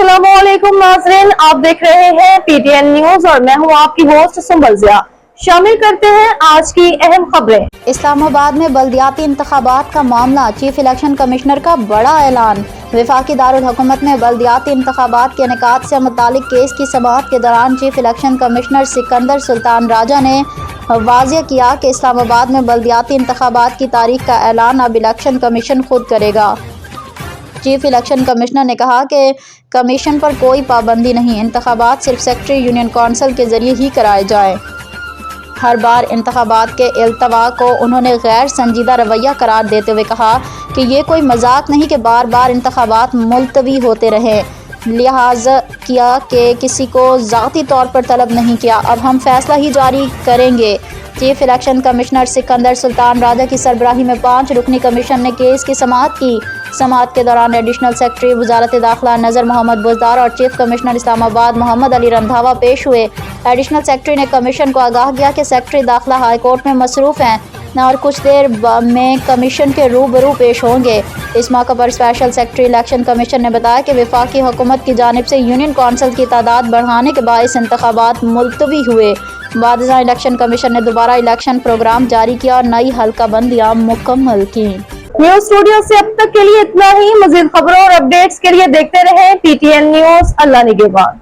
अस्सलामुअलैकुम नाज़रीन, आप देख रहे हैं पीटीएन न्यूज और मैं हूं आपकी होस्ट सुंबल जिया। शामिल करते हैं आज की अहम खबरें। इस्लामाबाद में बल्दियाती इंतखाबात का मामला, चीफ इलेक्शन कमिश्नर का बड़ा ऐलान। वफाकी दारुल हुकूमत में बल्दियाती इंतखाबात के इनेकाद से मुतालिक केस की समाअत के दौरान chief election commissioner Sikandar Sultan Raja ने वाज़ेह किया कि इस्लामाबाद में बल्दियाती इंतखाबात की तारीख का ऐलान अब इलेक्शन कमीशन खुद करेगा। चीफ इलेक्शन कमिश्नर ने कहा कि कमीशन पर कोई पाबंदी नहीं, इंतखाबात सिर्फ सेक्रेटरी यूनियन कौंसिल के ज़रिए ही कराए जाएँ। हर बार इंतखाबात के इल्तवा को उन्होंने गैर संजीदा रवैया करार देते हुए कहा कि ये कोई मजाक नहीं कि बार बार इंतखाबात मुलतवी होते रहे, लिहाजा किया कि किसी को ज़ाती तौर पर तलब नहीं किया, अब हम फैसला ही जारी करेंगे। Chief election commissioner Sikandar Sultan Raja की सरबराही में 5 रुकनी कमीशन ने केस की समाअत की। समाअत के दौरान एडिशनल सेक्रेटरी वजारत दाखिला नज़र मोहम्मद बुज़दार और चीफ कमिश्नर इस्लामाबाद मोहम्मद अली रंधावा पेश हुए। एडिशनल सेक्रेटरी ने कमीशन को आगाह किया कि सेक्रेटरी दाखिला हाई कोर्ट में मसरूफ़ हैं और कुछ देर में कमीशन के रूबरू पेश होंगे। इस मौके पर स्पेशल सेक्रेटरी इलेक्शन कमीशन ने बताया कि वफाकी हुकूमत की जानिब से यूनियन कौंसिल की तादाद बढ़ाने के बायस इंतखाबात मुलतवी हुए। बाद इलेक्शन कमीशन ने दोबारा इलेक्शन प्रोग्राम जारी किया और नई हल्का बंदियाँ मुकम्मल की। न्यूज स्टूडियो से अब तक के लिए इतना ही। मज़ीद खबरों और अपडेट्स के लिए देखते रहें पीटीएन न्यूज। अल्लाह निगहबान।